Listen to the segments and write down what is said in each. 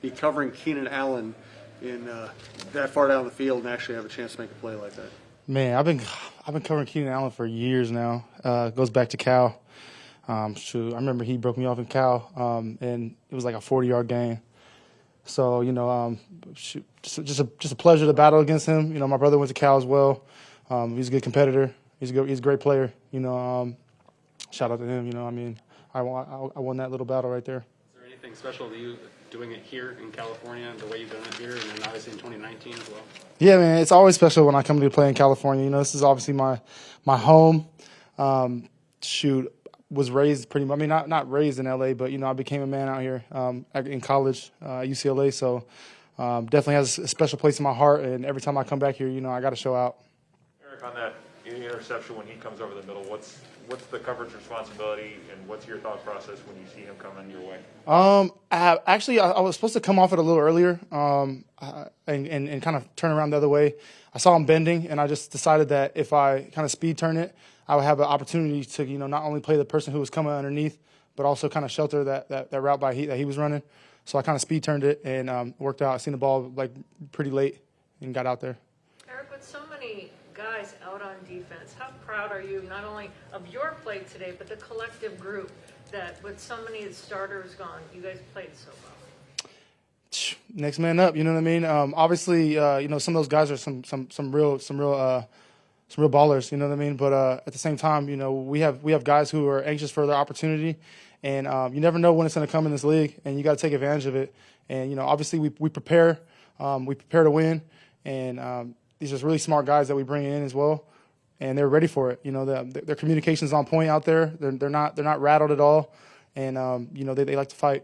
be covering Keenan Allen in that far down the field and actually have a chance to make a play like that? Man, I've been covering Keenan Allen for years now. It goes back to Cal. I remember he broke me off in Cal, and it was like a 40-yard game. So just a pleasure to battle against him. You know, my brother went to Cal as well. He's a good competitor. He's a great player. You know, shout out to him. You know, I mean, I won that little battle right there. Is there anything special to you doing it here in California, the way you've done it here, and then obviously in 2019 as well? Yeah, man, it's always special when I come to play in California. You know, this is obviously my home. Was raised pretty much. I mean, not raised in LA, but you know, I became a man out here in college at UCLA. So definitely has a special place in my heart. And every time I come back here, you know, I got to show out. Eric, on that interception when he comes over the middle, what's the coverage responsibility, and what's your thought process when you see him coming your way? I was supposed to come off it a little earlier and kind of turn around the other way. I saw him bending, and I just decided that if I kind of speed turn it, I would have an opportunity to, you know, not only play the person who was coming underneath, but also kind of shelter that route that he was running. So I kind of speed turned it and worked out. I seen the ball like pretty late and got out there. Eric, with so many guys out on defense, how proud are you not only of your play today, but the collective group that with so many starters gone, you guys played so well? Next man up, you know what I mean? Obviously, you know, some of those guys are some real ballers, you know what I mean? But at the same time, you know, we have guys who are anxious for their opportunity, and you never know when it's going to come in this league, and you got to take advantage of it. And you know, obviously, we prepare to win, and these are really smart guys that we bring in as well, and they're ready for it. You know, their communication's on point out there. They're not rattled at all, and you know, they like to fight.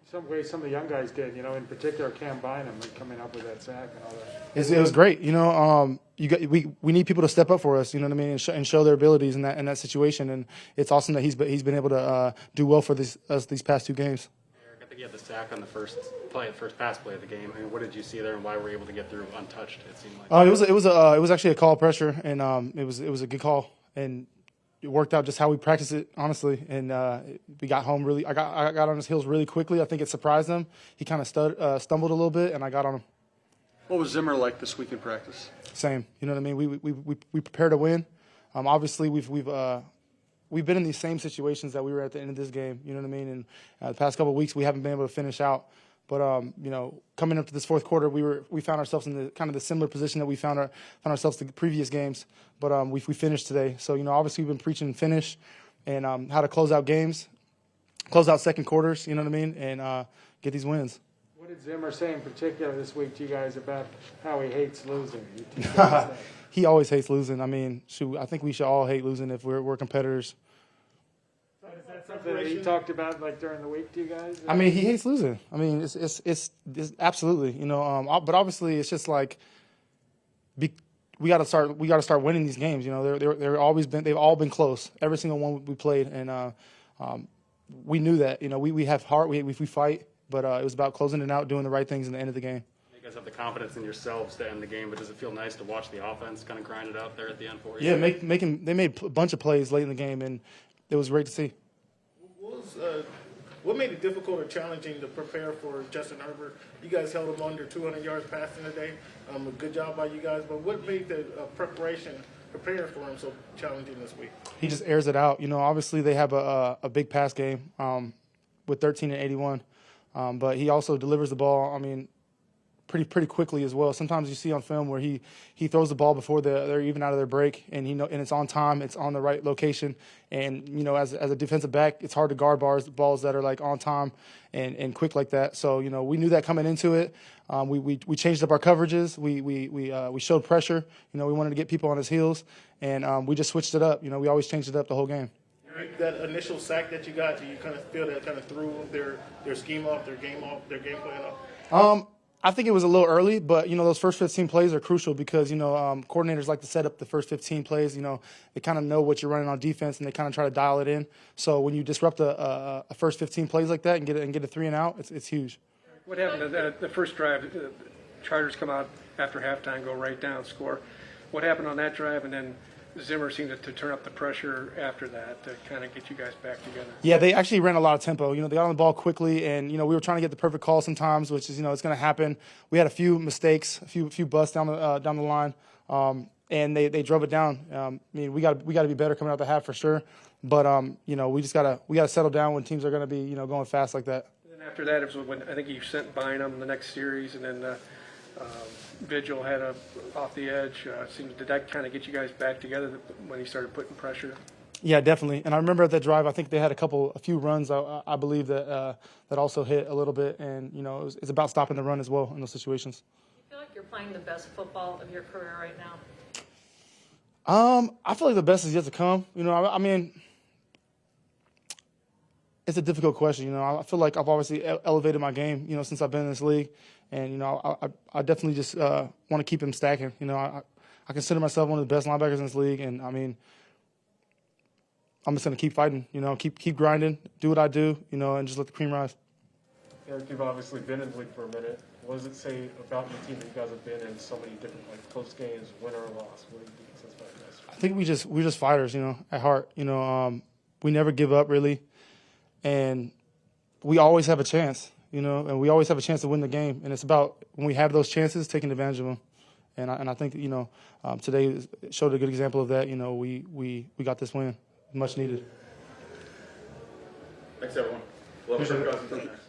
Some ways some of the young guys did, you know, in particular Cam Bynum coming up with that sack and all that. It was great, you know. We need people to step up for us, you know what I mean, and show their abilities in that situation. And it's awesome that he's been able to do well for these past two games. Eric, I think you had the sack on the first pass play of the game. I mean, what did you see there, and why were you able to get through untouched? It seemed like it was actually a call pressure, and it was a good call, and it worked out just how we practiced it, honestly. And we got home really. I got on his heels really quickly. I think it surprised him. He kind of stumbled a little bit, and I got on him. What was Zimmer like this week in practice? Same. You know what I mean? We prepare to win. Obviously, we've been in these same situations that we were at the end of this game. You know what I mean? And the past couple of weeks, we haven't been able to finish out. But you know, coming up to this fourth quarter, we found ourselves in the similar position that we found ourselves the previous games. But we finished today. So you know, obviously, we've been preaching finish and how to close out games, close out second quarters. You know what I mean? And get these wins. What did Zimmer say in particular this week to you guys about how he hates losing? He always hates losing. I mean, shoot, I think we should all hate losing if we're competitors. Is that something that he talked about like during the week to you guys? I mean, he hates losing. I mean, it's absolutely, you know. But obviously, it's just like we got to start winning these games. You know, they've all been close. Every single one we played, and we knew that. You know, we have heart. We fight. But it was about closing it out, doing the right things in the end of the game. You guys have the confidence in yourselves to end the game, but does it feel nice to watch the offense kind of grind it out there at the end for you? Yeah, they made a bunch of plays late in the game, and it was great to see. What made it difficult or challenging to prepare for Justin Herbert? You guys held him under 200 yards passing today. A good job by you guys. But what made the preparing for him so challenging this week? He just airs it out. You know, obviously they have a big pass game with 13 and 81. But he also delivers the ball, I mean, pretty quickly as well. Sometimes you see on film where he throws the ball before they're even out of their break, and and it's on time, it's on the right location. And you know, as a defensive back, it's hard to guard balls that are like on time and quick like that. So you know, we knew that coming into it. We changed up our coverages. We showed pressure. You know, we wanted to get people on his heels, and we just switched it up. You know, we always changed it up the whole game. That initial sack that you got, do you kind of feel that kind of threw their scheme off, their game plan off? I think it was a little early, but you know those first 15 plays are crucial because you know coordinators like to set up the first 15 plays. You know they kind of know what you're running on defense and they kind of try to dial it in. So when you disrupt a first 15 plays like that and get a 3 and out, it's huge. What happened to the first drive? The Chargers come out after halftime, go right down, score. What happened on that drive, and then Zimmer seemed to turn up the pressure after that to kind of get you guys back together. Yeah, they actually ran a lot of tempo. They got on the ball quickly, and we were trying to get the perfect call sometimes, which is it's going to happen. We had a few mistakes, a few busts down the line, and they drove it down. I mean, we got to be better coming out the half for sure, but we just gotta settle down when teams are going to be going fast like that. And then after that, it was when I think you sent Bynum the next series, and then Vigil had a off the edge. Did that kind of get you guys back together when he started putting pressure? Yeah, definitely. And I remember at that drive, I think they had a few runs. I believe that also hit a little bit, and it's about stopping the run as well in those situations. You feel like you're playing the best football of your career right now? I feel like the best is yet to come. I mean, it's a difficult question. I feel like I've obviously elevated my game, since I've been in this league, and I definitely just want to keep him stacking. I consider myself one of the best linebackers in this league, and I mean, I'm just gonna keep fighting. Keep grinding, do what I do, and just let the cream rise. Eric, you've obviously been in the league for a minute. What does it say about your team that you guys have been in so many different close games, win or loss? What do you think it says about you guys? I think we're just fighters, at heart. We never give up really, and we always have a chance, and we always have a chance to win the game. And it's about when we have those chances, taking advantage of them. And I think today showed a good example of that. We got this win, much needed. Thanks, everyone. Love